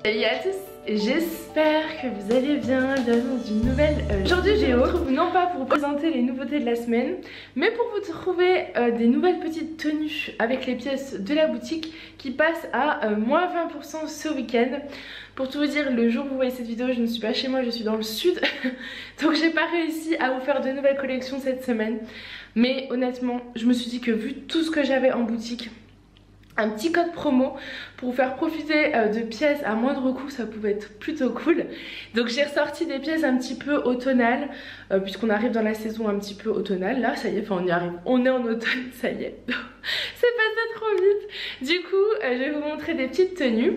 Salut à tous, j'espère que vous allez bien. Bienvenue dans une nouvelle aujourd'hui je vous retrouve non pas pour vous présenter les nouveautés de la semaine, mais pour vous trouver des nouvelles petites tenues avec les pièces de la boutique qui passent à moins 20% ce week-end. Pour tout vous dire, le jour où vous voyez cette vidéo, je ne suis pas chez moi, je suis dans le sud. Donc j'ai pas réussi à vous faire de nouvelles collections cette semaine. Mais honnêtement, je me suis dit que vu tout ce que j'avais en boutique, un petit code promo pour vous faire profiter de pièces à moindre coût, ça pouvait être plutôt cool. Donc j'ai ressorti des pièces un petit peu automnales, puisqu'on arrive dans la saison un petit peu automnale. Là ça y est, enfin on y arrive, on est en automne, ça y est. C'est passé trop vite. Du coup je vais vous montrer des petites tenues.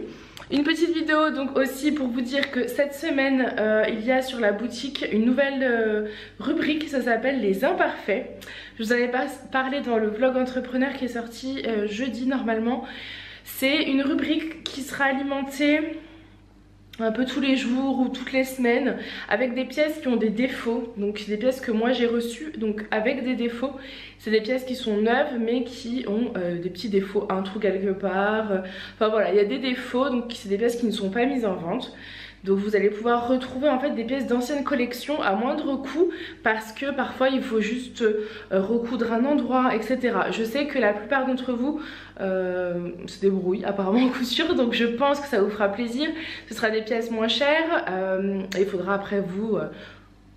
Une petite vidéo donc aussi pour vous dire que cette semaine il y a sur la boutique une nouvelle rubrique, ça s'appelle les imparfaits. Je vous en ai parlé dans le vlog entrepreneur qui est sorti jeudi normalement. C'est une rubrique qui sera alimentée un peu tous les jours ou toutes les semaines avec des pièces qui ont des défauts, donc des pièces que moi j'ai reçues donc avec des défauts. C'est des pièces qui sont neuves mais qui ont des petits défauts, un trou quelque part, enfin voilà, il y a des défauts, donc c'est des pièces qui ne sont pas mises en vente. Donc vous allez pouvoir retrouver en fait des pièces d'anciennes collections à moindre coût, parce que parfois il faut juste recoudre un endroit, etc. Je sais que la plupart d'entre vous se débrouillent apparemment en couture, donc je pense que ça vous fera plaisir. Ce sera des pièces moins chères et il faudra après vous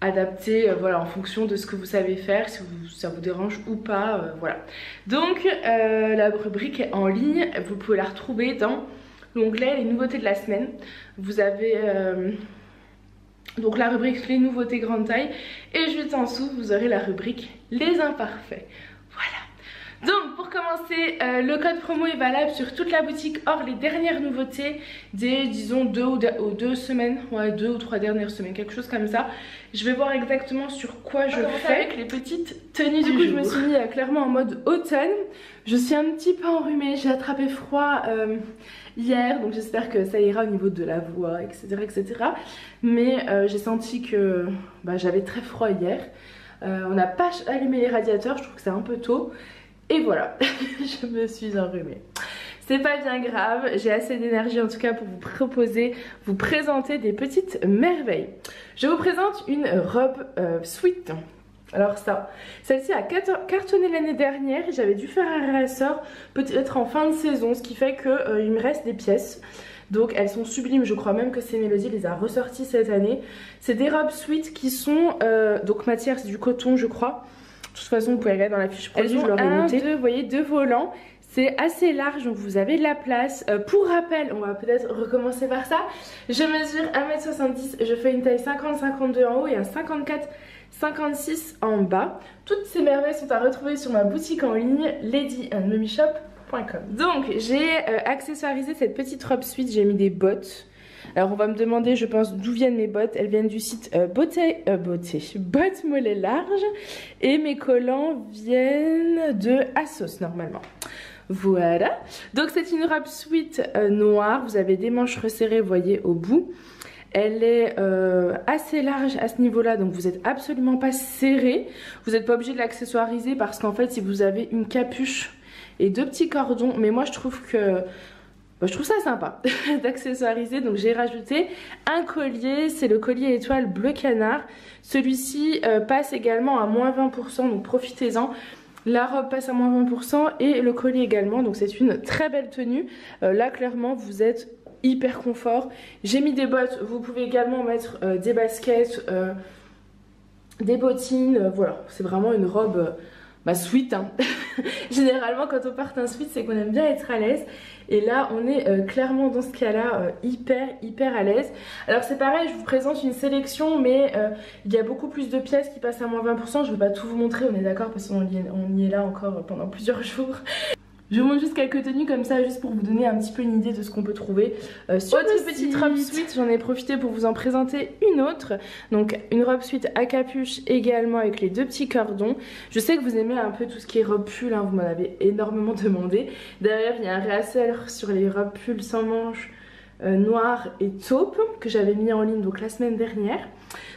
adapter voilà, en fonction de ce que vous savez faire, si ça vous dérange ou pas, voilà. Donc la rubrique est en ligne, vous pouvez la retrouver dans l'onglet les nouveautés de la semaine. Vous avez donc la rubrique les nouveautés grande taille et juste en dessous vous aurez la rubrique les imparfaits. Voilà. Donc pour commencer, le code promo est valable sur toute la boutique, hors les dernières nouveautés des disons 2 semaines, ouais 2 ou 3 dernières semaines, quelque chose comme ça. Je vais voir exactement sur quoi je fais avec les petites tenues du jour. Je me suis mis clairement en mode automne. Je suis un petit peu enrhumée, j'ai attrapé froid hier, donc j'espère que ça ira au niveau de la voix, etc. etc. Mais j'ai senti que j'avais très froid hier. On n'a pas allumé les radiateurs, je trouve que c'est un peu tôt. Et voilà, je me suis enrhumée. C'est pas bien grave, j'ai assez d'énergie en tout cas pour vous présenter des petites merveilles. Je vous présente une robe sweat. Alors celle-ci a cartonné l'année dernière, j'avais dû faire un réassort peut-être en fin de saison, ce qui fait qu'il me reste des pièces. Donc elles sont sublimes, je crois même que c'est Mélodie les a ressorties cette année. C'est des robes sweat qui sont, donc matière c'est du coton je crois. De toute façon vous pouvez regarder dans la fiche produit, je leur ai noté. Vous voyez, 2 volants. C'est assez large, donc vous avez de la place. Pour rappel, on va peut-être recommencer par ça. Je mesure 1m70, je fais une taille 50-52 en haut et un 54-56 en bas. Toutes ces merveilles sont à retrouver sur ma boutique en ligne ladyandmommyshop.com. Donc j'ai accessoirisé cette petite robe suite, j'ai mis des bottes. Alors on va me demander, je pense, d'où viennent mes bottes. Elles viennent du site bottes mollets larges. Et mes collants viennent de Assos normalement. Voilà, donc c'est une robe sweat noire, vous avez des manches resserrées, vous voyez au bout. Elle est assez large à ce niveau-là, donc vous n'êtes absolument pas serré. Vous n'êtes pas obligé de l'accessoiriser parce qu'en fait si vous avez une capuche et 2 petits cordons, mais moi je trouve ça sympa d'accessoiriser, donc j'ai rajouté un collier, c'est le collier étoile bleu canard. Celui-ci passe également à moins 20%, donc profitez-en. La robe passe à moins 20% et le collier également, donc c'est une très belle tenue. Là clairement vous êtes hyper confort. J'ai mis des bottes, vous pouvez également mettre des baskets, des bottines, voilà. C'est vraiment une robe sweat hein. Généralement quand on porte un sweat c'est qu'on aime bien être à l'aise. Et là on est clairement dans ce cas là hyper à l'aise. Alors c'est pareil, je vous présente une sélection mais il y a beaucoup plus de pièces qui passent à moins 20%. Je ne vais pas tout vous montrer, on est d'accord, parce qu'on y est là encore pendant plusieurs jours. Je vous montre juste quelques tenues comme ça, juste pour vous donner un petit peu une idée de ce qu'on peut trouver sur autre petite robe sweat. J'en ai profité pour vous en présenter une autre. Donc une robe sweat à capuche également avec les 2 petits cordons. Je sais que vous aimez un peu tout ce qui est robe pull, hein, vous m'en avez énormément demandé. D'ailleurs il y a un réasseur sur les robes pull sans manches noires et taupe que j'avais mis en ligne donc la semaine dernière.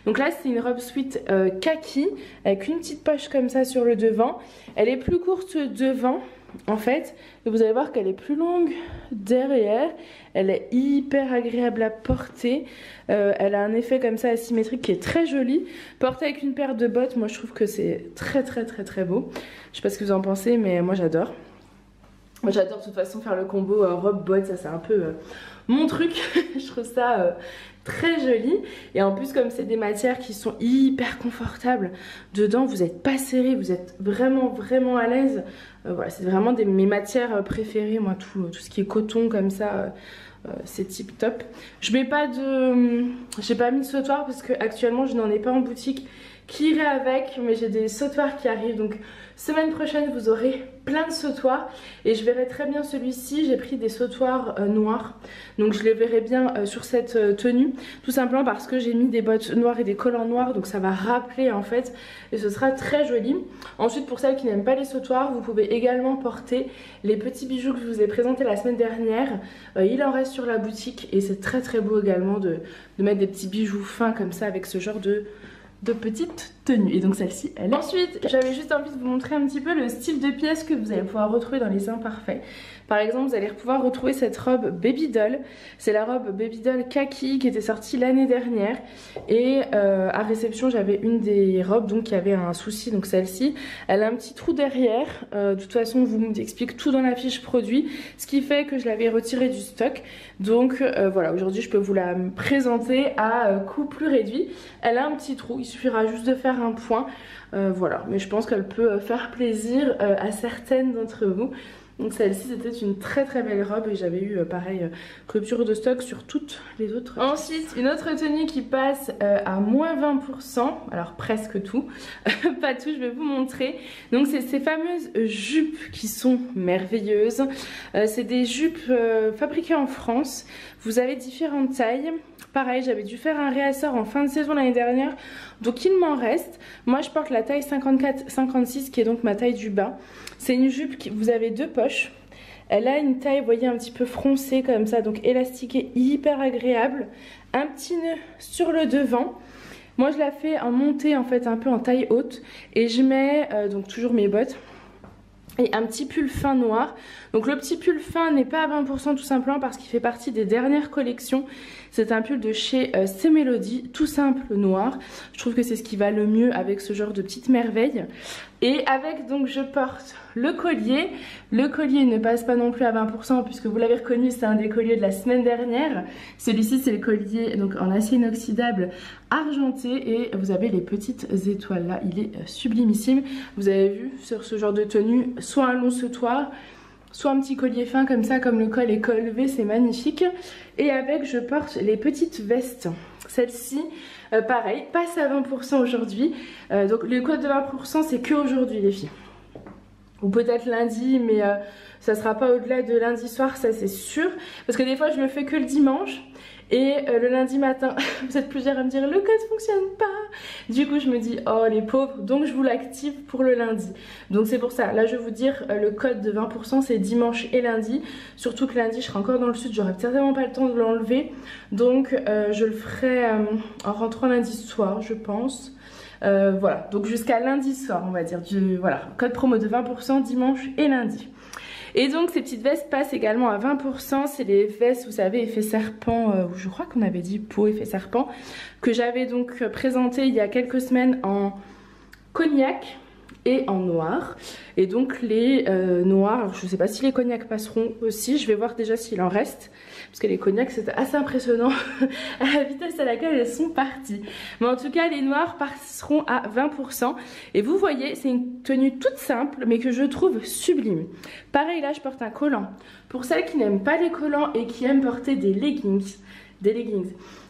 Donc là c'est une robe sweat kaki avec une petite poche comme ça sur le devant. Elle est plus courte devant en fait, et vous allez voir qu'elle est plus longue derrière. Elle est hyper agréable à porter. Elle a un effet comme ça asymétrique qui est très joli. Portée avec une paire de bottes, moi je trouve que c'est très beau. Je sais pas ce que vous en pensez, mais moi j'adore. Moi j'adore de toute façon faire le combo robe bottes, ça c'est un peu mon truc. Je trouve ça très joli, et en plus comme c'est des matières qui sont hyper confortables, dedans vous n'êtes pas serré, vous êtes vraiment à l'aise. Voilà, c'est vraiment mes matières préférées, moi tout ce qui est coton comme ça, c'est tip top. J'ai pas mis de sautoir parce que actuellement je n'en ai pas en boutique qui irait avec, mais j'ai des sautoirs qui arrivent, donc semaine prochaine vous aurez plein de sautoirs, et je verrai très bien celui-ci. J'ai pris des sautoirs noirs, donc je les verrai bien sur cette tenue, tout simplement parce que j'ai mis des bottes noires et des collants noirs, donc ça va rappeler en fait, et ce sera très joli. Ensuite, pour celles qui n'aiment pas les sautoirs, vous pouvez également porter les petits bijoux que je vous ai présentés la semaine dernière. Il en reste sur la boutique, et c'est très beau également de mettre des petits bijoux fins comme ça avec ce genre de petites tenues. Et donc celle-ci elle est... Ensuite j'avais juste envie de vous montrer un petit peu le style de pièces que vous allez pouvoir retrouver dans les imparfaits. Par exemple vous allez pouvoir retrouver cette robe Baby Doll. C'est la robe Baby Doll kaki qui était sortie l'année dernière, et à réception j'avais une des robes donc qui avait un souci, donc celle-ci elle a un petit trou derrière. De toute façon je vous explique tout dans la fiche produit, ce qui fait que je l'avais retirée du stock. Donc voilà, aujourd'hui je peux vous la présenter à coût plus réduit. Elle a un petit trou, il suffira juste de faire un point, voilà, mais je pense qu'elle peut faire plaisir à certaines d'entre vous. Donc celle-ci c'était une très belle robe, et j'avais eu pareil rupture de stock sur toutes les autres. Ensuite une autre tenue qui passe à moins 20%, alors presque tout, pas tout, je vais vous montrer. Donc c'est ces fameuses jupes qui sont merveilleuses. C'est des jupes fabriquées en France. Vous avez différentes tailles. Pareil, j'avais dû faire un réassort en fin de saison l'année dernière, donc il m'en reste. Moi je porte la taille 54-56 qui est donc ma taille du bas. C'est une jupe qui, vous avez deux poches. Elle a une taille, vous voyez, un petit peu froncée comme ça, donc élastiquée, hyper agréable. Un petit nœud sur le devant. Moi je la fais en montée en fait, un peu en taille haute, et je mets donc toujours mes bottes et un petit pull fin noir. Donc le petit pull fin n'est pas à 20% tout simplement parce qu'il fait partie des dernières collections. C'est un pull de chez C-Melody, tout simple noir. Je trouve que c'est ce qui va le mieux avec ce genre de petite merveille. Et avec donc je porte le collier. Le collier ne passe pas non plus à 20% puisque vous l'avez reconnu, c'est un des colliers de la semaine dernière. Celui-ci c'est le collier donc en acier inoxydable argenté, et vous avez les petites étoiles là, il est sublimissime. Vous avez vu sur ce genre de tenue, soit un long sautoir, soit un petit collier fin comme ça, comme le col est collevé, c'est magnifique. Et avec je porte les petites vestes. Celle-ci pareil, passe à 20% aujourd'hui. Donc le code de 20% c'est que aujourd'hui les filles. Ou peut-être lundi, mais ça sera pas au-delà de lundi soir, ça c'est sûr. Parce que des fois je le fais que le dimanche. Et le lundi matin, vous êtes plusieurs à me dire le code fonctionne pas. Du coup je me dis oh les pauvres, donc je vous l'active pour le lundi. Donc c'est pour ça, là je vais vous dire le code de 20% c'est dimanche et lundi. Surtout que lundi je serai encore dans le sud, j'aurai certainement pas le temps de l'enlever. Donc je le ferai en rentrant lundi soir je pense. Voilà, donc jusqu'à lundi soir on va dire. Voilà, code promo de 20% dimanche et lundi. Et donc ces petites vestes passent également à 20%, c'est les vestes vous savez effet serpent, je crois qu'on avait dit peau effet serpent, que j'avais donc présenté il y a quelques semaines en cognac et en noir. Et donc les noirs, alors je ne sais pas si les cognacs passeront aussi, je vais voir déjà s'il en reste. Parce que les cognacs c'était assez impressionnant à la vitesse à laquelle elles sont parties. Mais en tout cas les noirs passeront à 20%. Et vous voyez c'est une tenue toute simple mais que je trouve sublime. Pareil là je porte un collant. Pour celles qui n'aiment pas les collants et qui aiment porter des leggings.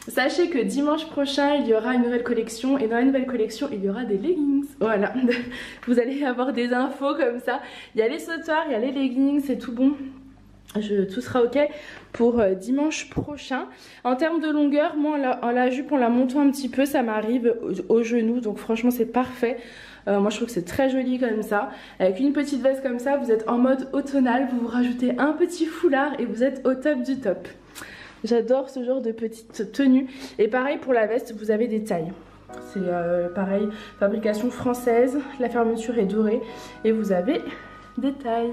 Sachez que dimanche prochain il y aura une nouvelle collection, et dans la nouvelle collection il y aura des leggings. Voilà, vous allez avoir des infos comme ça. Il y a les sautoirs, il y a les leggings, c'est tout bon. Tout sera ok pour dimanche prochain. En termes de longueur, moi en la jupe en la montant un petit peu ça m'arrive au genou, donc franchement c'est parfait. Moi je trouve que c'est très joli comme ça. Avec une petite veste comme ça vous êtes en mode automnal, vous vous rajoutez un petit foulard et vous êtes au top du top. J'adore ce genre de petite tenue. Et pareil pour la veste, vous avez des tailles. C'est pareil, fabrication française, la fermeture est dorée et vous avez des tailles.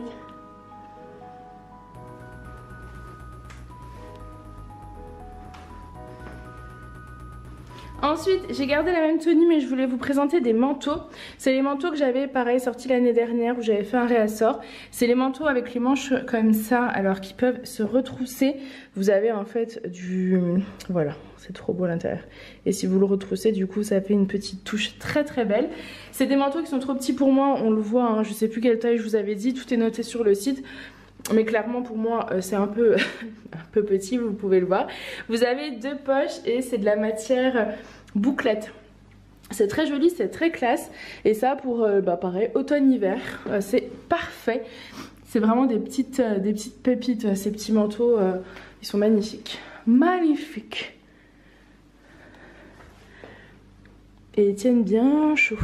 Ensuite, j'ai gardé la même tenue mais je voulais vous présenter des manteaux. C'est les manteaux que j'avais pareil sortis l'année dernière où j'avais fait un réassort. C'est les manteaux avec les manches comme ça, alors qui peuvent se retrousser. Vous avez en fait du... Voilà, c'est trop beau à l'intérieur. Et si vous le retroussez, du coup ça fait une petite touche très très belle. C'est des manteaux qui sont trop petits pour moi, on le voit, hein, je sais plus quelle taille je vous avais dit, tout est noté sur le site. Mais clairement pour moi c'est un peu petit, vous pouvez le voir. Vous avez deux poches et c'est de la matière bouclette. C'est très joli, c'est très classe. Et ça pour pareil automne-hiver, c'est parfait. C'est vraiment des petites pépites, ces petits manteaux, ils sont magnifiques. Magnifiques. Et ils tiennent bien chaud.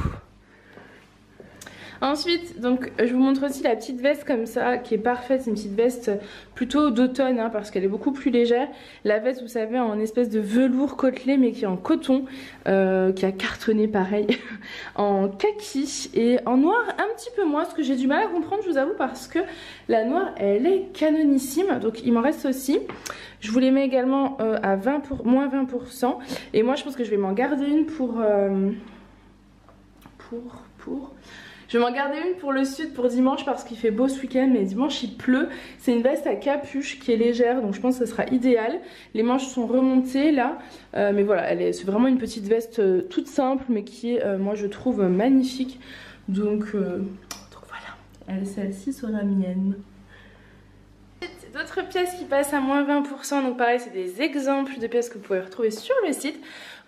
Ensuite, donc je vous montre aussi la petite veste comme ça qui est parfaite. C'est une petite veste plutôt d'automne hein, parce qu'elle est beaucoup plus légère. La veste, vous savez, en espèce de velours côtelé mais qui est en coton, qui a cartonné pareil, en kaki et en noir un petit peu moins. Ce que j'ai du mal à comprendre, je vous avoue, parce que la noire elle est canonissime. Donc il m'en reste aussi. Je vous les mets également à moins 20%. Et moi je pense que je vais m'en garder une Je vais m'en garder une pour le sud pour dimanche parce qu'il fait beau ce week-end mais dimanche il pleut. C'est une veste à capuche qui est légère donc je pense que ce sera idéal. Les manches sont remontées là mais voilà, c'est vraiment une petite veste toute simple mais qui est moi je trouve magnifique. Donc voilà, celle-ci sera mienne. D'autres pièces qui passent à moins 20%, donc pareil c'est des exemples de pièces que vous pouvez retrouver sur le site.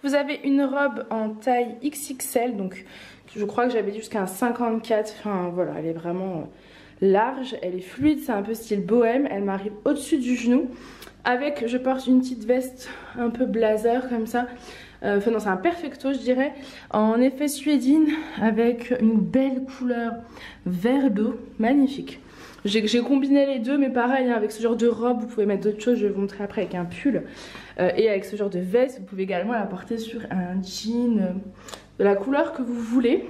Vous avez une robe en taille XXL, donc je crois que j'avais dit jusqu'à un 54, enfin voilà, elle est vraiment large, elle est fluide, c'est un peu style bohème, elle m'arrive au-dessus du genou. Avec, je porte une petite veste un peu blazer comme ça, enfin non c'est un perfecto je dirais, en effet suédine avec une belle couleur vert d'eau, magnifique. J'ai combiné les deux mais pareil hein, avec ce genre de robe vous pouvez mettre d'autres choses, je vais vous montrer après avec un pull et avec ce genre de veste vous pouvez également la porter sur un jean de la couleur que vous voulez.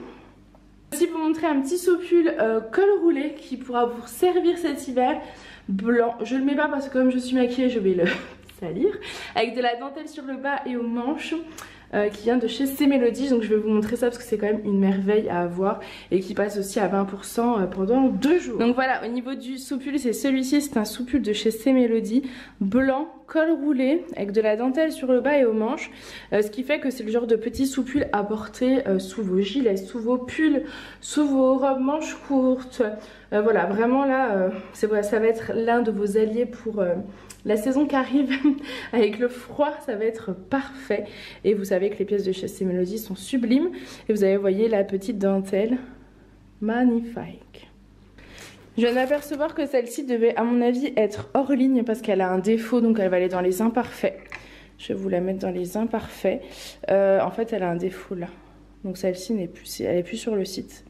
Je vais aussi vous montrer un petit sous-pull col roulé qui pourra vous servir cet hiver, blanc. Je le mets pas parce que comme je suis maquillée je vais le salir, avec de la dentelle sur le bas et aux manches. Qui vient de chez C-Mélodie, donc je vais vous montrer ça parce que c'est quand même une merveille à avoir et qui passe aussi à 20% pendant 2 jours. Donc voilà, au niveau du sous-pull, c'est celui-ci, c'est un sous-pull de chez C-Mélodie, blanc, col roulé, avec de la dentelle sur le bas et aux manches, ce qui fait que c'est le genre de petit sous-pull à porter sous vos gilets, sous vos pulls, sous vos robes manches courtes. Voilà, vraiment là, ça va être l'un de vos alliés pour... la saison qui arrive avec le froid, ça va être parfait. Et vous savez que les pièces de chez C-Mélodie sont sublimes. Et vous avez, voyez, la petite dentelle. Magnifique. Je viens d'apercevoir que celle-ci devait, à mon avis, être hors ligne parce qu'elle a un défaut. Donc elle va aller dans les imparfaits. Je vais vous la mettre dans les imparfaits. En fait, elle a un défaut là. Donc celle-ci n'est plus, elle n'est plus sur le site.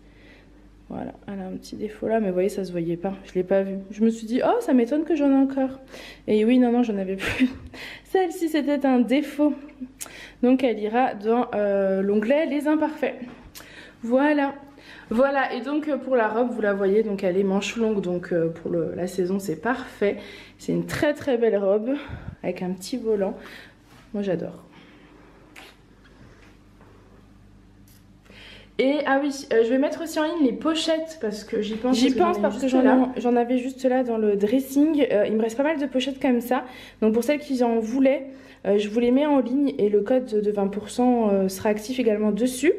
Voilà, elle a un petit défaut là, mais vous voyez, ça se voyait pas, je l'ai pas vu. Je me suis dit, oh, ça m'étonne que j'en ai encore. Et oui, non, j'en avais plus. Celle-ci, c'était un défaut. Donc, elle ira dans l'onglet Les Imparfaits. Voilà. Voilà, et donc pour la robe, vous la voyez, donc elle est manche longue, donc pour la saison, c'est parfait. C'est une très très belle robe, avec un petit volant. Moi, j'adore. Et ah oui, je vais mettre aussi en ligne les pochettes parce que j'y pense. Parce que j'en avais juste là dans le dressing. Il me reste pas mal de pochettes comme ça. Donc pour celles qui en voulaient, je vous les mets en ligne et le code de 20% sera actif également dessus.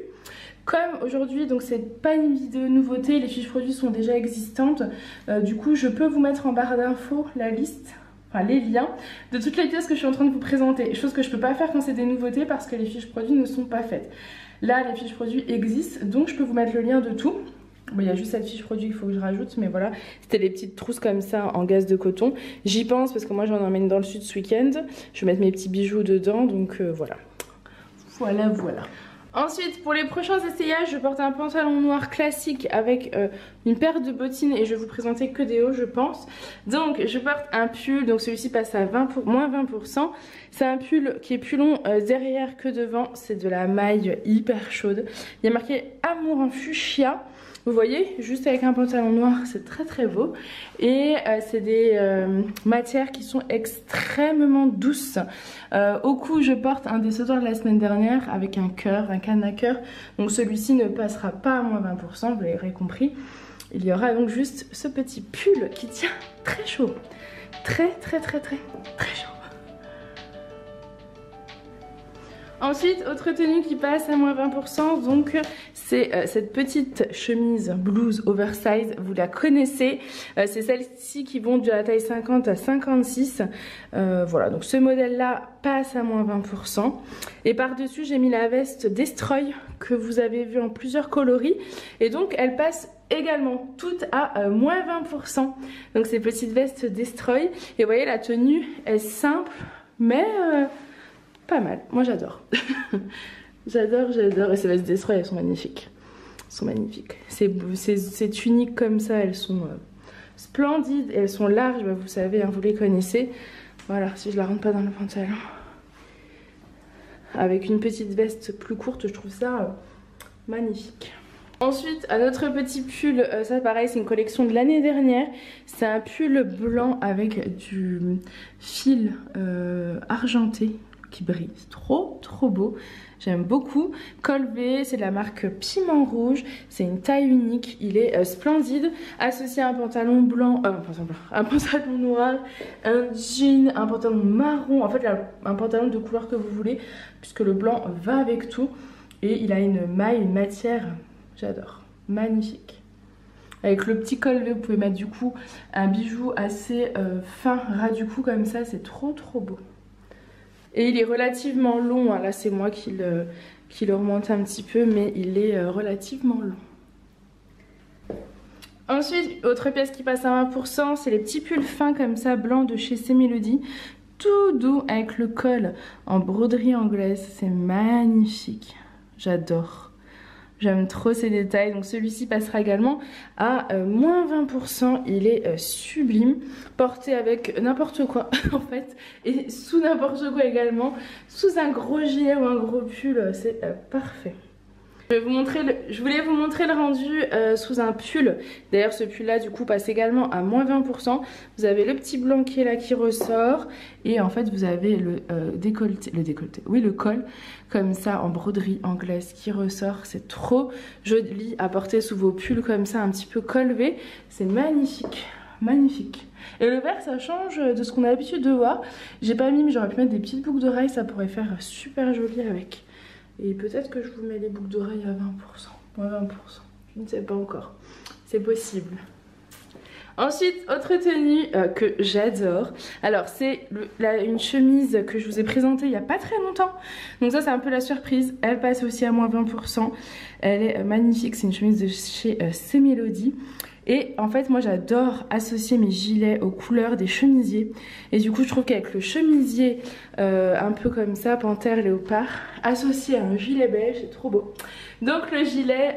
Comme aujourd'hui, donc c'est pas une vidéo nouveauté, les fiches produits sont déjà existantes. Du coup, je peux vous mettre en barre d'infos la liste. Enfin, les liens de toutes les pièces que je suis en train de vous présenter. Chose que je peux pas faire quand c'est des nouveautés parce que les fiches produits ne sont pas faites. Là, les fiches produits existent, donc je peux vous mettre le lien de tout. Bon, il y a juste cette fiche produit qu'il faut que je rajoute, mais voilà. C'était les petites trousses comme ça en gaze de coton. J'y pense parce que moi j'en emmène dans le sud ce week-end. Je vais mettre mes petits bijoux dedans, donc voilà. Voilà. Ensuite, pour les prochains essayages, je porte un pantalon noir classique avec une paire de bottines et je vais vous présenter que des hauts, je pense. Donc, je porte un pull, donc celui-ci passe à moins 20%. C'est un pull qui est plus long derrière que devant. C'est de la maille hyper chaude. Il y a marqué Amour en fuchsia. Vous voyez, juste avec un pantalon noir, c'est très très beau. Et c'est des matières qui sont extrêmement douces. Au cou, je porte un des sauteurs de la semaine dernière avec un cœur, un canne à cœur. Donc celui-ci ne passera pas à moins 20%, vous l'aurez compris. Il y aura donc juste ce petit pull qui tient très chaud. Très chaud. Ensuite, autre tenue qui passe à moins 20%, donc c'est cette petite chemise blouse oversize, vous la connaissez. C'est celles-ci qui vont de la taille 50 à 56. Voilà, donc ce modèle-là passe à moins 20%. Et par-dessus, j'ai mis la veste Destroy que vous avez vue en plusieurs coloris. Et donc, elle passe également toutes à moins 20%. Donc, ces petites vestes Destroy. Et vous voyez, la tenue est simple, mais... pas mal, moi j'adore. j'adore. Et ces vestes Destroy, elles sont magnifiques. Ces tuniques comme ça, elles sont splendides. Et elles sont larges, bah, vous savez, hein, vous les connaissez. Voilà, si je la rentre pas dans le pantalon. Avec une petite veste plus courte, je trouve ça magnifique. Ensuite, un autre petit pull, ça pareil, c'est une collection de l'année dernière. C'est un pull blanc avec du fil argenté qui brille, c'est trop beau, j'aime beaucoup. Col V, c'est de la marque Piment Rouge, c'est une taille unique, il est splendide, associé à un pantalon blanc, un pantalon noir, un jean, un pantalon marron, en fait un pantalon de couleur que vous voulez, puisque le blanc va avec tout, et il a une maille, une matière, j'adore, magnifique. Avec le petit col V, vous pouvez mettre du coup un bijou assez fin, ras du cou comme ça, c'est trop beau. Et il est relativement long, hein. Là c'est moi qui le remonte un petit peu, mais il est relativement long. Ensuite, autre pièce qui passe à 20%, c'est les petits pulls fins comme ça, blancs de chez C-Melody. Tout doux avec le col en broderie anglaise, c'est magnifique, j'adore. J'aime trop ces détails, donc celui-ci passera également à moins 20%, il est sublime, porté avec n'importe quoi en fait, et sous n'importe quoi également, sous un gros gilet ou un gros pull, c'est parfait. Je voulais vous montrer le rendu sous un pull. D'ailleurs ce pull là du coup passe également à moins 20%. Vous avez le petit blanc qui est là qui ressort. Et en fait vous avez le le col comme ça en broderie anglaise qui ressort. C'est trop joli à porter sous vos pulls comme ça un petit peu col V. C'est magnifique. Magnifique. Et le vert ça change de ce qu'on a l'habitude de voir. J'ai pas mis mais j'aurais pu mettre des petites boucles d'oreilles, ça pourrait faire super joli avec. Et peut-être que je vous mets les boucles d'oreilles à 20%, moins 20%, je ne sais pas encore, c'est possible. Ensuite, autre tenue que j'adore, alors c'est une chemise que je vous ai présentée il n'y a pas très longtemps, donc ça c'est un peu la surprise, elle passe aussi à moins 20%, elle est magnifique, c'est une chemise de chez C-Melody. Et en fait moi j'adore associer mes gilets aux couleurs des chemisiers. Et du coup je trouve qu'avec le chemisier un peu comme ça, panthère, léopard, associé à un gilet beige, c'est trop beau. Donc le gilet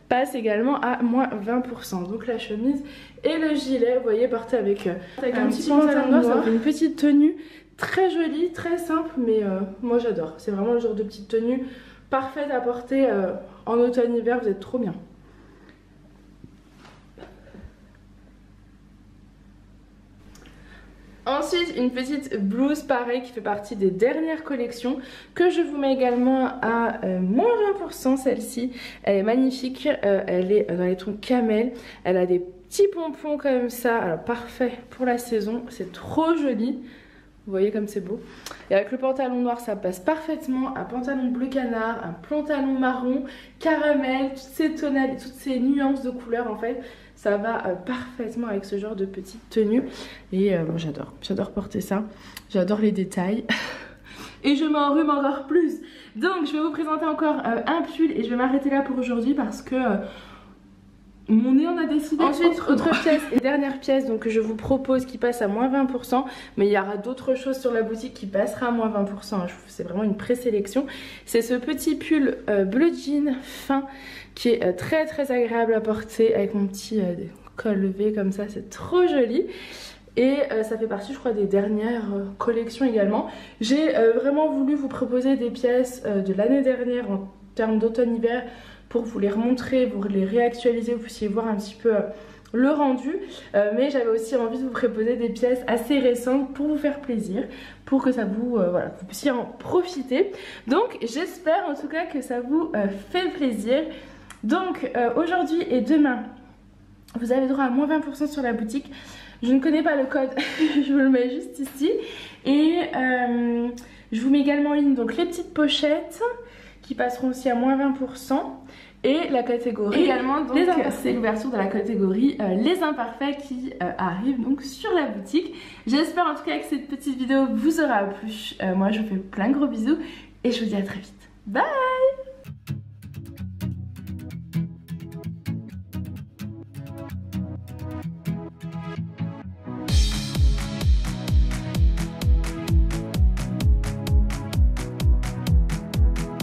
passe également à moins 20%. Donc la chemise et le gilet, vous voyez, porté avec un petit pantalon noir, ça fait une petite tenue très jolie, très simple, mais moi j'adore. C'est vraiment le genre de petite tenue parfaite à porter en automne-hiver, vous êtes trop bien. Ensuite, une petite blouse pareil qui fait partie des dernières collections que je vous mets également à moins 20%. Celle-ci, elle est magnifique, elle est dans les tons camel, elle a des petits pompons comme ça, alors parfait pour la saison, c'est trop joli. Vous voyez comme c'est beau. Et avec le pantalon noir ça passe parfaitement. Un pantalon bleu canard, un pantalon marron, caramel, toutes ces tonalités, toutes ces nuances de couleurs en fait. Ça va parfaitement avec ce genre de petite tenue. Et moi j'adore porter ça. J'adore les détails. Et je m'enrhume encore plus. Donc je vais vous présenter encore un pull. Et je vais m'arrêter là pour aujourd'hui parce que... mon nez en a décidé. Ensuite, autre pièce et dernière pièce donc, que je vous propose qui passe à moins 20%. Mais il y aura d'autres choses sur la boutique qui passera à moins 20%. C'est vraiment une présélection. C'est ce petit pull bleu jean fin qui est très très agréable à porter avec mon petit col levé comme ça. C'est trop joli. Et ça fait partie je crois des dernières collections également. J'ai vraiment voulu vous proposer des pièces de l'année dernière en termes d'automne-hiver pour vous les remontrer, vous les réactualiser, vous puissiez voir un petit peu le rendu. Mais j'avais aussi envie de vous proposer des pièces assez récentes pour vous faire plaisir, pour que ça vous, voilà, vous puissiez en profiter. Donc j'espère en tout cas que ça vous fait plaisir. Donc aujourd'hui et demain, vous avez droit à moins 20% sur la boutique. Je ne connais pas le code, je vous le mets juste ici. Et je vous mets également en ligne donc les petites pochettes qui passeront aussi à moins 20%. Et la catégorie également, donc c'est l'ouverture de la catégorie les imparfaits qui arrive donc sur la boutique. J'espère en tout cas que cette petite vidéo vous aura plu. Moi je vous fais plein de gros bisous et je vous dis à très vite. Bye!